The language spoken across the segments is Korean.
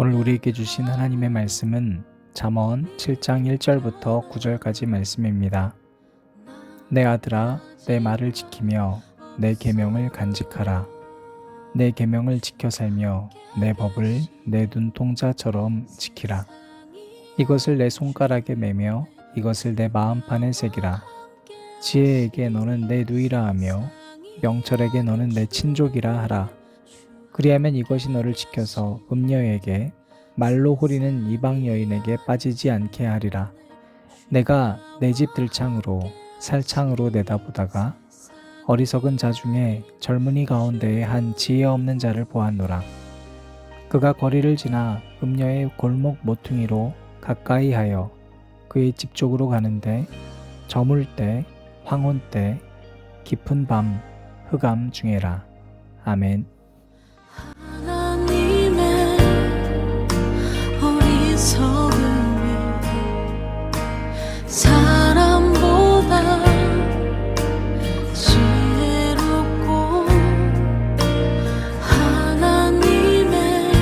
오늘 우리에게 주신 하나님의 말씀은 잠언 7장 1절부터 9절까지 말씀입니다. 내 아들아, 내 말을 지키며 내 계명을 간직하라. 내 계명을 지켜 살며 내 법을 내 눈동자처럼 지키라. 이것을 내 손가락에 매며 이것을 내 마음판에 새기라. 지혜에게 너는 내 누이라 하며 명철에게 너는 내 친족이라 하라. 그리하면 이것이 너를 지켜서 음녀에게 말로 호리는 이방 여인에게 빠지지 않게 하리라. 내가 내 집 들창으로 살창으로 내다보다가 어리석은 자 중에 젊은이 가운데에 한 지혜 없는 자를 보았노라. 그가 거리를 지나 음녀의 골목 모퉁이로 가까이 하여 그의 집 쪽으로 가는데 저물 때, 황혼 때, 깊은 밤, 흑암 중에라. 아멘. 하나님의 어리석음이 사람보다 지혜롭고 하나님의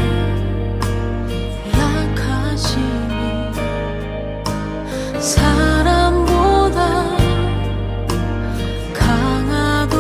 약하심이 사람보다 강하도다.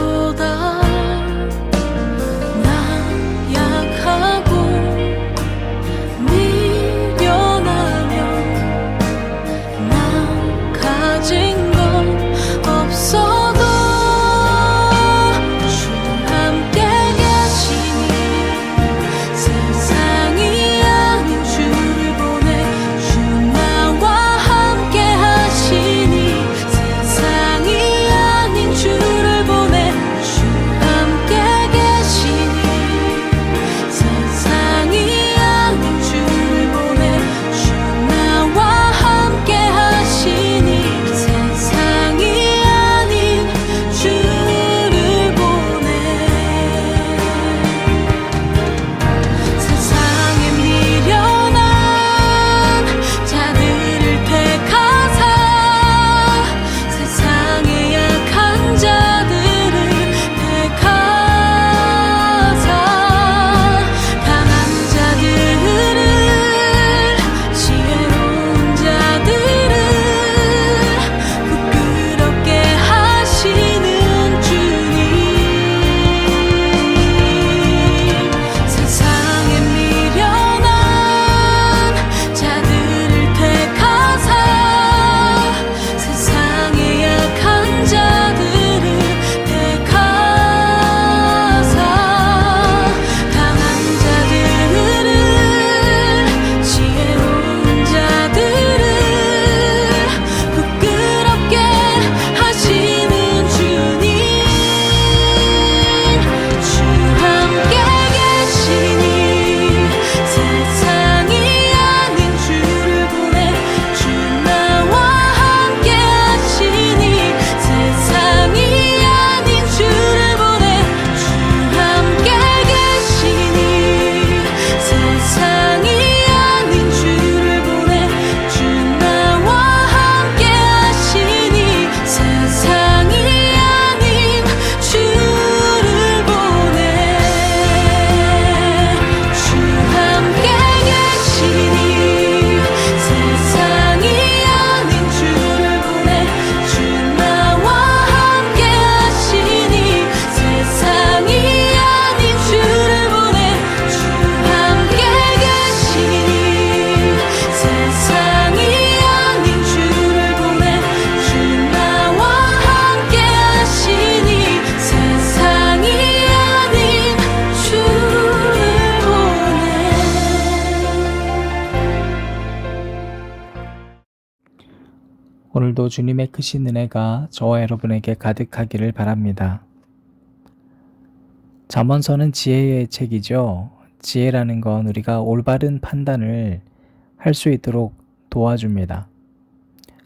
오늘도 주님의 크신 은혜가 저와 여러분에게 가득하기를 바랍니다. 잠언서는 지혜의 책이죠. 지혜라는 건 우리가 올바른 판단을 할 수 있도록 도와줍니다.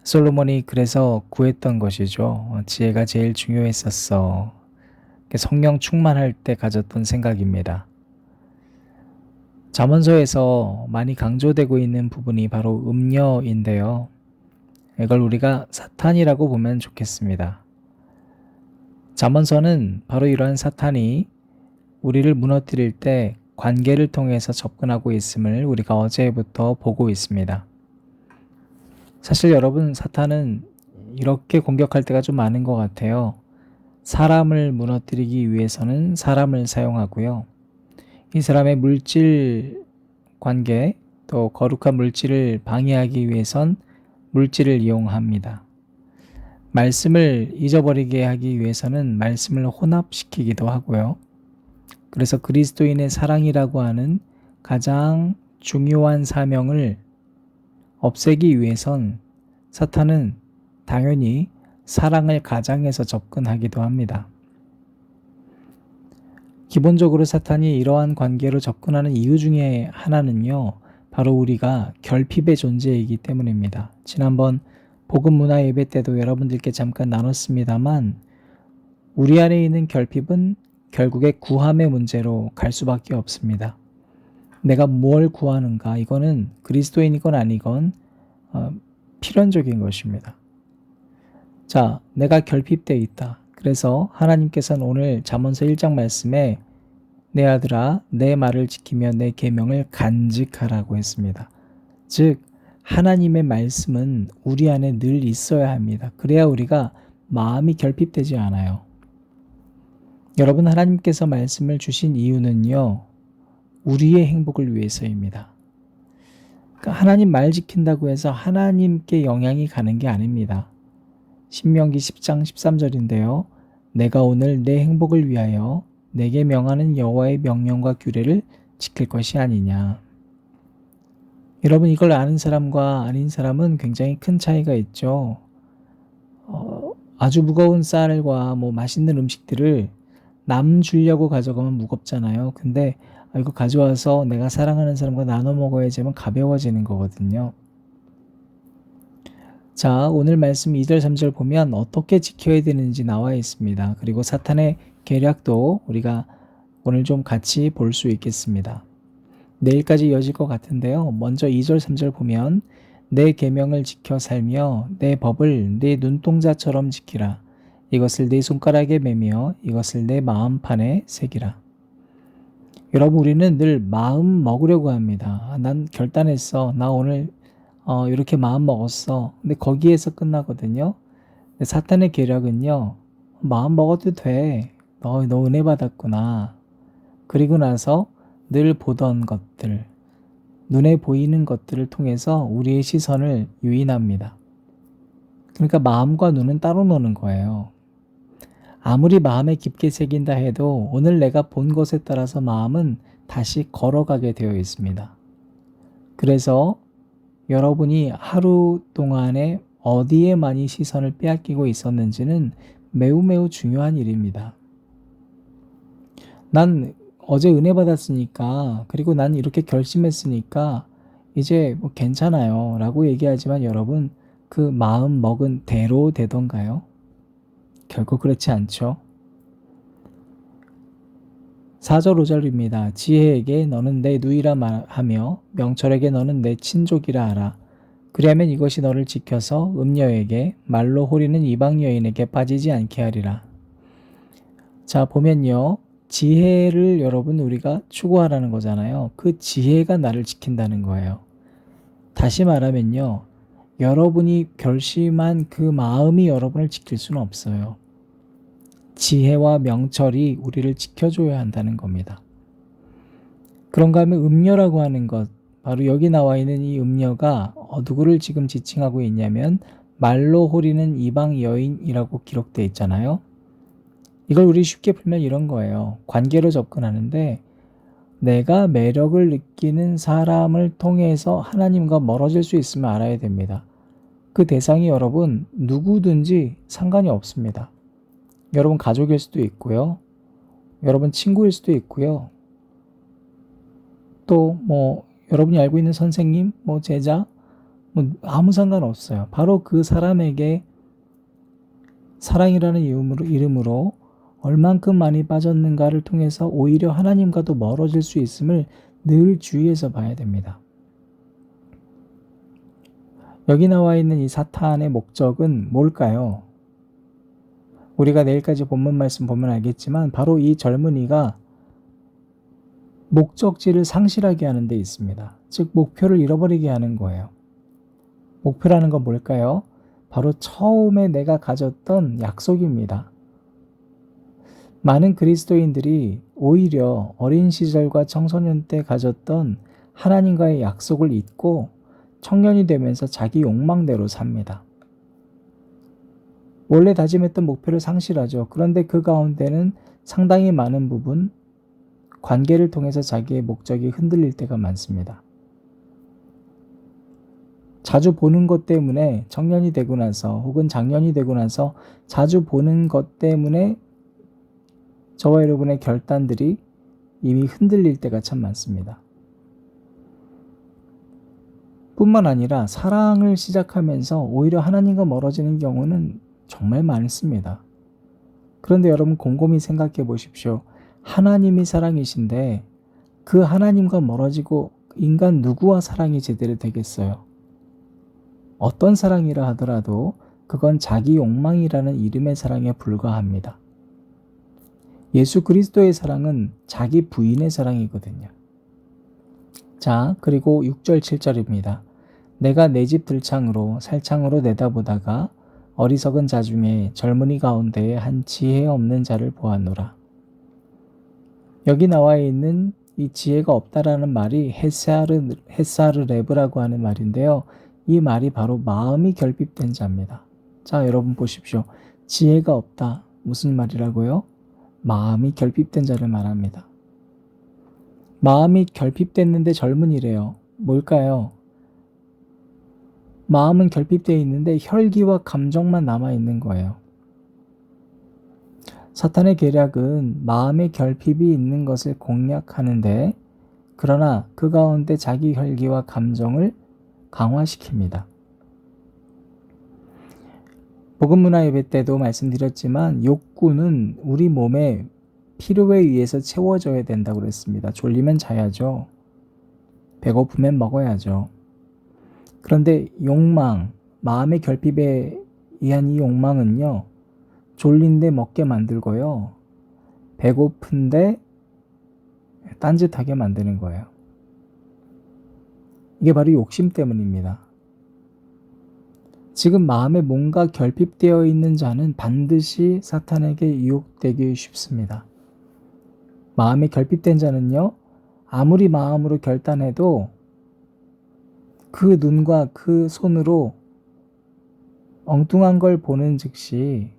솔로몬이 그래서 구했던 것이죠. 지혜가 제일 중요했었어. 성령 충만할 때 가졌던 생각입니다. 잠언서에서 많이 강조되고 있는 부분이 바로 음녀인데요. 이걸 우리가 사탄이라고 보면 좋겠습니다. 잠언서는 바로 이러한 사탄이 우리를 무너뜨릴 때 관계를 통해서 접근하고 있음을 우리가 어제부터 보고 있습니다. 사실 여러분, 사탄은 이렇게 공격할 때가 좀 많은 것 같아요. 사람을 무너뜨리기 위해서는 사람을 사용하고요. 이 사람의 물질 관계, 또 거룩한 물질을 방해하기 위해선 물질을 이용합니다. 말씀을 잊어버리게 하기 위해서는 말씀을 혼합시키기도 하고요. 그래서 그리스도인의 사랑이라고 하는 가장 중요한 사명을 없애기 위해선 사탄은 당연히 사랑을 가장해서 접근하기도 합니다. 기본적으로 사탄이 이러한 관계로 접근하는 이유 중에 하나는요, 바로 우리가 결핍의 존재이기 때문입니다. 지난번 복음 문화 예배 때도 여러분들께 잠깐 나눴습니다만, 우리 안에 있는 결핍은 결국에 구함의 문제로 갈 수밖에 없습니다. 내가 뭘 구하는가, 이거는 그리스도인이건 아니건 필연적인 것입니다. 자, 내가 결핍되어 있다. 그래서 하나님께서는 오늘 잠언서 1장 말씀에 내 아들아 내 말을 지키며 내 계명을 간직하라고 했습니다. 즉 하나님의 말씀은 우리 안에 늘 있어야 합니다. 그래야 우리가 마음이 결핍되지 않아요. 여러분, 하나님께서 말씀을 주신 이유는요, 우리의 행복을 위해서입니다. 그러니까 하나님 말 지킨다고 해서 하나님께 영향이 가는 게 아닙니다. 신명기 10장 13절인데요. 내가 오늘 내 행복을 위하여 내게 명하는 여호와의 명령과 규례를 지킬 것이 아니냐. 여러분, 이걸 아는 사람과 아닌 사람은 굉장히 큰 차이가 있죠. 아주 무거운 쌀과 맛있는 음식들을 남 주려고 가져가면 무겁잖아요. 근데 이거 가져와서 내가 사랑하는 사람과 나눠 먹어야지 하면 가벼워지는 거거든요. 자, 오늘 말씀 2절 3절 보면 어떻게 지켜야 되는지 나와 있습니다. 그리고 사탄의 계략도 우리가 오늘 좀 같이 볼 수 있겠습니다. 내일까지 이어질 것 같은데요. 먼저 2절 3절 보면 내 계명을 지켜 살며 내 법을 내 눈동자처럼 지키라. 이것을 내 손가락에 매며 이것을 내 마음판에 새기라. 여러분, 우리는 늘 마음 먹으려고 합니다. 난 결단했어. 나 오늘 이렇게 마음 먹었어. 근데 거기에서 끝나거든요. 근데 사탄의 계략은요, 마음 먹어도 돼. 너 은혜 받았구나. 그리고 나서 늘 보던 것들, 눈에 보이는 것들을 통해서 우리의 시선을 유인합니다. 그러니까 마음과 눈은 따로 노는 거예요. 아무리 마음에 깊게 새긴다 해도 오늘 내가 본 것에 따라서 마음은 다시 걸어가게 되어 있습니다. 그래서 여러분이 하루 동안에 어디에 많이 시선을 빼앗기고 있었는지는 매우 매우 중요한 일입니다. 난 어제 은혜 받았으니까, 그리고 난 이렇게 결심했으니까 이제 괜찮아요 라고 얘기하지만 여러분, 그 마음 먹은 대로 되던가요? 결코 그렇지 않죠. 4절 5절입니다. 지혜에게 너는 내 누이라 하며 명철에게 너는 내 친족이라 하라. 그리하면 이것이 너를 지켜서 음녀에게 말로 호리는 이방 여인에게 빠지지 않게 하리라. 자, 보면요, 지혜를 여러분 우리가 추구하라는 거잖아요. 그 지혜가 나를 지킨다는 거예요. 다시 말하면요, 여러분이 결심한 그 마음이 여러분을 지킬 수는 없어요. 지혜와 명철이 우리를 지켜줘야 한다는 겁니다. 그런가 하면 음녀라고 하는 것, 바로 여기 나와 있는 이 음녀가 누구를 지금 지칭하고 있냐면 말로 호리는 이방 여인이라고 기록되어 있잖아요. 이걸 우리 쉽게 풀면 이런 거예요. 관계로 접근하는데 내가 매력을 느끼는 사람을 통해서 하나님과 멀어질 수 있으면 알아야 됩니다. 그 대상이 여러분 누구든지 상관이 없습니다. 여러분 가족일 수도 있고요. 여러분 친구일 수도 있고요. 또 여러분이 알고 있는 선생님, 제자, 아무 상관없어요. 바로 그 사람에게 사랑이라는 이름으로 얼만큼 많이 빠졌는가를 통해서 오히려 하나님과도 멀어질 수 있음을 늘 주의해서 봐야 됩니다. 여기 나와 있는 이 사탄의 목적은 뭘까요? 우리가 내일까지 본문 말씀 보면 알겠지만 바로 이 젊은이가 목적지를 상실하게 하는 데 있습니다. 즉 목표를 잃어버리게 하는 거예요. 목표라는 건 뭘까요? 바로 처음에 내가 가졌던 약속입니다. 많은 그리스도인들이 오히려 어린 시절과 청소년 때 가졌던 하나님과의 약속을 잊고 청년이 되면서 자기 욕망대로 삽니다. 원래 다짐했던 목표를 상실하죠. 그런데 그 가운데는 상당히 많은 부분 관계를 통해서 자기의 목적이 흔들릴 때가 많습니다. 자주 보는 것 때문에 청년이 되고 나서 혹은 장년이 되고 나서 자주 보는 것 때문에 저와 여러분의 결단들이 이미 흔들릴 때가 참 많습니다. 뿐만 아니라 사랑을 시작하면서 오히려 하나님과 멀어지는 경우는 정말 많습니다. 그런데 여러분 곰곰이 생각해 보십시오. 하나님이 사랑이신데 그 하나님과 멀어지고 인간 누구와 사랑이 제대로 되겠어요? 어떤 사랑이라 하더라도 그건 자기 욕망이라는 이름의 사랑에 불과합니다. 예수 그리스도의 사랑은 자기 부인의 사랑이거든요. 자, 그리고 6절 7절입니다. 내가 내 집 들창으로 살창으로 내다보다가 어리석은 자 중에 젊은이 가운데에 한 지혜 없는 자를 보았노라. 여기 나와 있는 이 지혜가 없다라는 말이 헤사르레브라고 하는 말인데요. 이 말이 바로 마음이 결핍된 자입니다. 자, 여러분 보십시오. 지혜가 없다. 무슨 말이라고요? 마음이 결핍된 자를 말합니다. 마음이 결핍됐는데 젊은이래요. 뭘까요? 마음은 결핍되어 있는데 혈기와 감정만 남아있는 거예요. 사탄의 계략은 마음의 결핍이 있는 것을 공략하는데 그러나 그 가운데 자기 혈기와 감정을 강화시킵니다. 복음문화 예배 때도 말씀드렸지만 욕구는 우리 몸의 필요에 의해서 채워져야 된다고 그랬습니다. 졸리면 자야죠. 배고프면 먹어야죠. 그런데 욕망, 마음의 결핍에 의한 이 욕망은요. 졸린데 먹게 만들고요. 배고픈데 딴짓하게 만드는 거예요. 이게 바로 욕심 때문입니다. 지금 마음에 뭔가 결핍되어 있는 자는 반드시 사탄에게 유혹되기 쉽습니다. 마음에 결핍된 자는요. 아무리 마음으로 결단해도 그 눈과 그 손으로 엉뚱한 걸 보는 즉시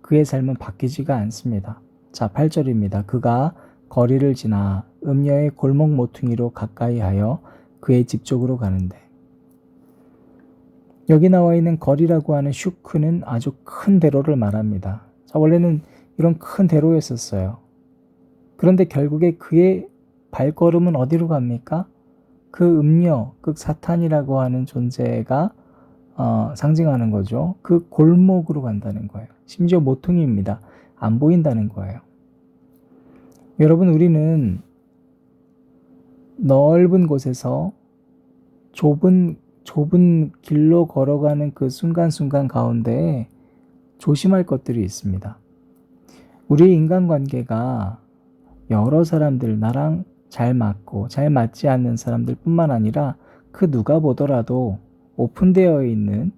그의 삶은 바뀌지가 않습니다. 자, 8절입니다. 그가 거리를 지나 음녀의 골목 모퉁이로 가까이 하여 그의 집 쪽으로 가는데 여기 나와 있는 거리라고 하는 슈크는 아주 큰 대로를 말합니다. 자, 원래는 이런 큰 대로였었어요. 그런데 결국에 그의 발걸음은 어디로 갑니까? 그 음녀, 그 사탄이라고 하는 존재가 상징하는 거죠. 그 골목으로 간다는 거예요. 심지어 모퉁이입니다. 안 보인다는 거예요. 여러분, 우리는 넓은 곳에서 좁은 길로 걸어가는 그 순간순간 가운데 조심할 것들이 있습니다. 우리의 인간관계가 여러 사람들, 나랑 잘 맞고 잘 맞지 않는 사람들 뿐만 아니라 그 누가 보더라도 오픈되어 있는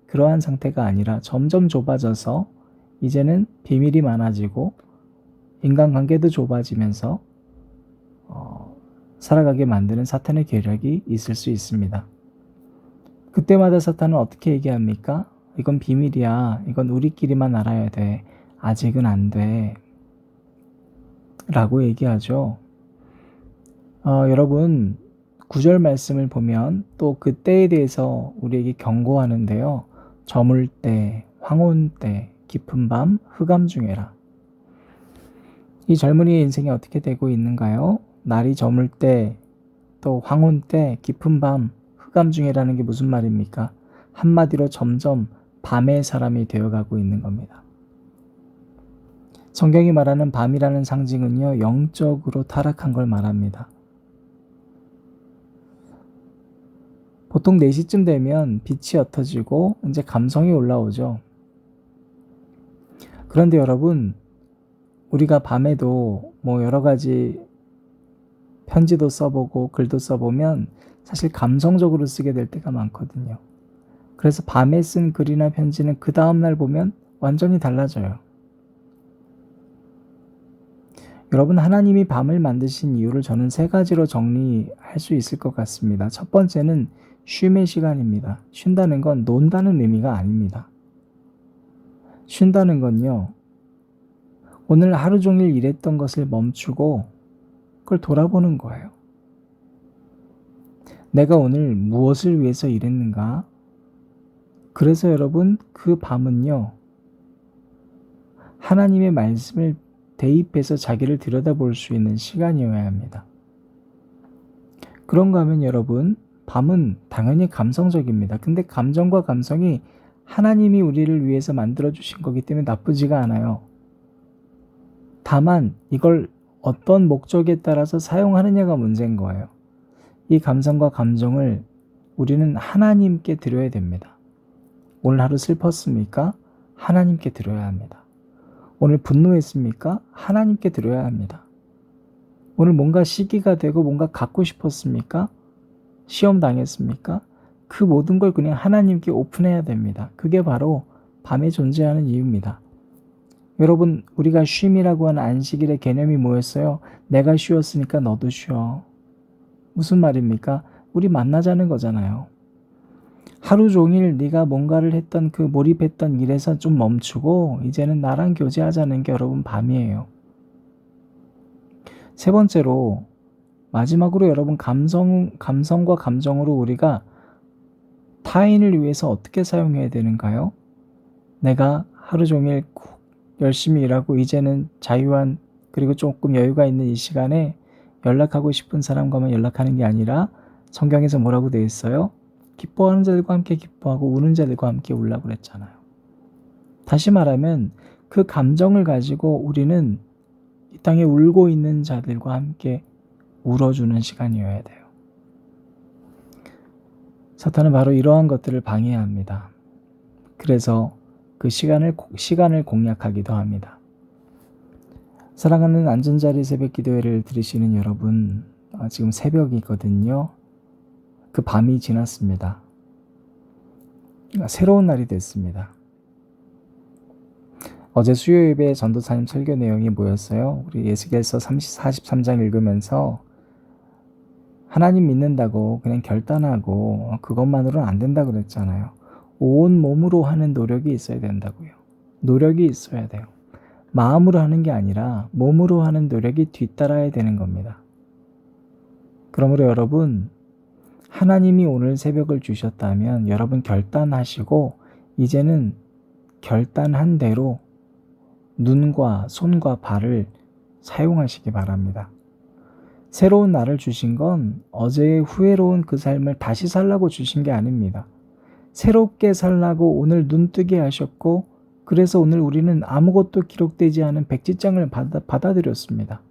그러한 상태가 아니라 점점 좁아져서 이제는 비밀이 많아지고 인간관계도 좁아지면서 살아가게 만드는 사탄의 계략이 있을 수 있습니다. 그때마다 사탄은 어떻게 얘기합니까? 이건 비밀이야. 이건 우리끼리만 알아야 돼. 아직은 안 돼. 라고 얘기하죠. 여러분 9절 말씀을 보면 또 그때에 대해서 우리에게 경고하는데요. 저물 때, 황혼 때, 깊은 밤, 흑암 중에라. 이 젊은이의 인생이 어떻게 되고 있는가요? 날이 저물 때, 또 황혼 때, 깊은 밤, 흑암 중에라는 게 무슨 말입니까? 한마디로 점점 밤의 사람이 되어가고 있는 겁니다. 성경이 말하는 밤이라는 상징은요, 영적으로 타락한 걸 말합니다. 보통 4시쯤 되면 빛이 옅어지고 이제 감성이 올라오죠. 그런데 여러분, 우리가 밤에도 뭐 여러 가지 편지도 써보고 글도 써보면 사실 감성적으로 쓰게 될 때가 많거든요. 그래서 밤에 쓴 글이나 편지는 그 다음날 보면 완전히 달라져요. 여러분, 하나님이 밤을 만드신 이유를 저는 3가지로 정리할 수 있을 것 같습니다. 첫 번째는 쉼의 시간입니다. 쉰다는 건 논다는 의미가 아닙니다. 쉰다는 건요, 오늘 하루 종일 일했던 것을 멈추고 그걸 돌아보는 거예요. 내가 오늘 무엇을 위해서 일했는가? 그래서 여러분, 그 밤은요, 하나님의 말씀을 대입해서 자기를 들여다볼 수 있는 시간이어야 합니다. 그런가 하면 여러분, 밤은 당연히 감성적입니다. 근데 감정과 감성이 하나님이 우리를 위해서 만들어주신 거기 때문에 나쁘지가 않아요. 다만 이걸 어떤 목적에 따라서 사용하느냐가 문제인 거예요. 이 감성과 감정을 우리는 하나님께 드려야 됩니다. 오늘 하루 슬펐습니까? 하나님께 드려야 합니다. 오늘 분노했습니까? 하나님께 드려야 합니다. 오늘 뭔가 시기가 되고 뭔가 갖고 싶었습니까? 시험 당했습니까? 그 모든 걸 그냥 하나님께 오픈해야 됩니다. 그게 바로 밤에 존재하는 이유입니다. 여러분, 우리가 쉼이라고 하는 안식일의 개념이 뭐였어요? 내가 쉬었으니까 너도 쉬어. 무슨 말입니까? 우리 만나자는 거잖아요. 하루 종일 네가 뭔가를 했던 그 몰입했던 일에서 좀 멈추고 이제는 나랑 교제하자는 게 여러분 밤이에요. 3번째로, 마지막으로 여러분, 감성과 감정으로 우리가 타인을 위해서 어떻게 사용해야 되는가요? 내가 하루 종일 열심히 일하고 이제는 자유한, 그리고 조금 여유가 있는 이 시간에 연락하고 싶은 사람과만 연락하는 게 아니라 성경에서 뭐라고 되어 있어요? 기뻐하는 자들과 함께 기뻐하고 우는 자들과 함께 울라고 그랬잖아요. 다시 말하면 그 감정을 가지고 우리는 이 땅에 울고 있는 자들과 함께 울어주는 시간이어야 돼요. 사탄은 바로 이러한 것들을 방해합니다. 그래서 그 시간을 공략하기도 합니다. 사랑하는 안전자리 새벽 기도회를 들으시는 여러분, 지금 새벽이거든요. 그 밤이 지났습니다. 새로운 날이 됐습니다. 어제 수요 예배 전도사님 설교 내용이 뭐였어요? 우리 에스겔서 43장 읽으면서 하나님 믿는다고 그냥 결단하고 그것만으로는 안 된다고 그랬잖아요. 온 몸으로 하는 노력이 있어야 된다고요. 노력이 있어야 돼요. 마음으로 하는 게 아니라 몸으로 하는 노력이 뒤따라야 되는 겁니다. 그러므로 여러분, 하나님이 오늘 새벽을 주셨다면 여러분 결단하시고 이제는 결단한 대로 눈과 손과 발을 사용하시기 바랍니다. 새로운 날을 주신 건 어제의 후회로운 그 삶을 다시 살라고 주신 게 아닙니다. 새롭게 살라고 오늘 눈뜨게 하셨고, 그래서 오늘 우리는 아무것도 기록되지 않은 백지장을 받아들였습니다.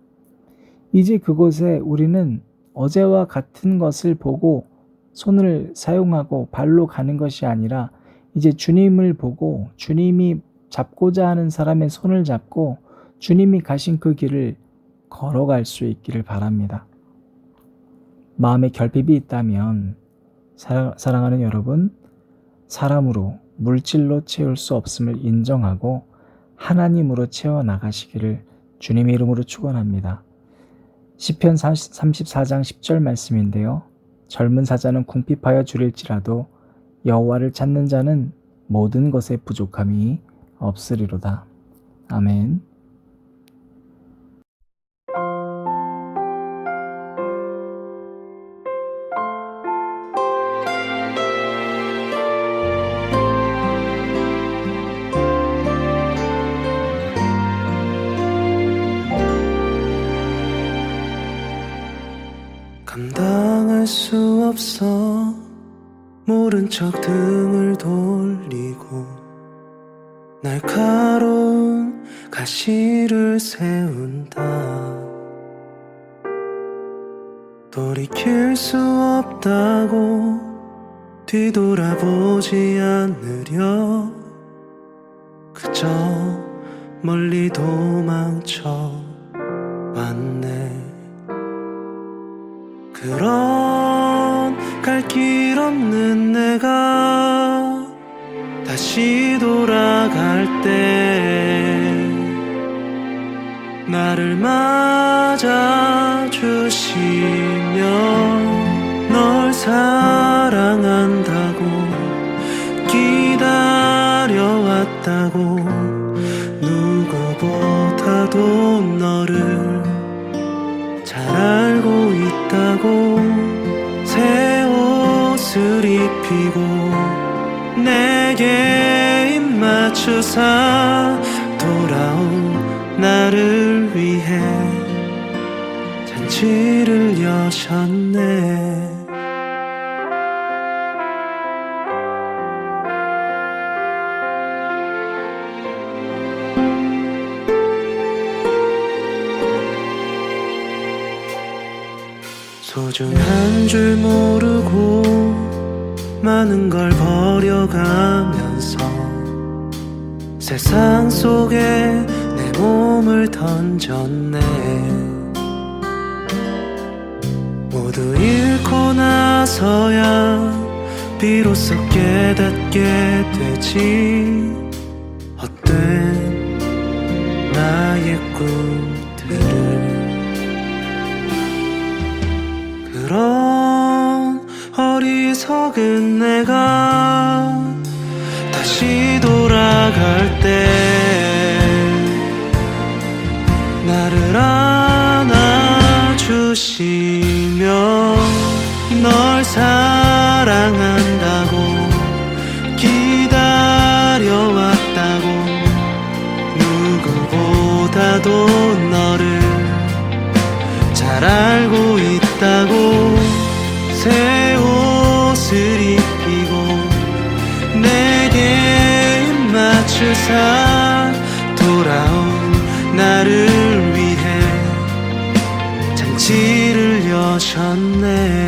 이제 그곳에 우리는 어제와 같은 것을 보고 손을 사용하고 발로 가는 것이 아니라 이제 주님을 보고 주님이 잡고자 하는 사람의 손을 잡고 주님이 가신 그 길을 걸어갈 수 있기를 바랍니다. 마음에 결핍이 있다면 사랑하는 여러분, 사람으로, 물질로 채울 수 없음을 인정하고 하나님으로 채워나가시기를 주님의 이름으로 축원합니다. 시편 34장 10절 말씀인데요. 젊은 사자는 궁핍하여 줄일지라도 여호와를 찾는 자는 모든 것에 부족함이 없으리로다. 아멘. 감당할 수 없어 모른 척 등을 돌리고 날카로운 가시를 세운다. 돌이킬 수 없다고 뒤돌아보지 않으려 그저 멀리 도망쳐 왔네. 그런 갈 길 없는 내가 다시 돌아갈 때 나를 맞아주시며 널 사랑한다고 기다려왔다고 누구보다도 너를 잘 알고 있다고 새 옷을 입히고 내게 입 맞추사 돌아온 나를 위해 잔치를 여셨네. 소중한 줄 모르고 많은 걸 버려가면서 세상 속에 내 몸을 던졌네. 모두 잃고 나서야 비로소 깨닫게 되지 헛된 나의 꿈들을. 그런 어리석은 내가 다시 돌아갈 때 나를 안아주시며 널 사랑한다고 기다려왔다고 누구보다도 너를 잘 알고 있다고 새 옷을 입히고 내게 입 맞추사 돌아온 나를 위해 잔치를 여셨네.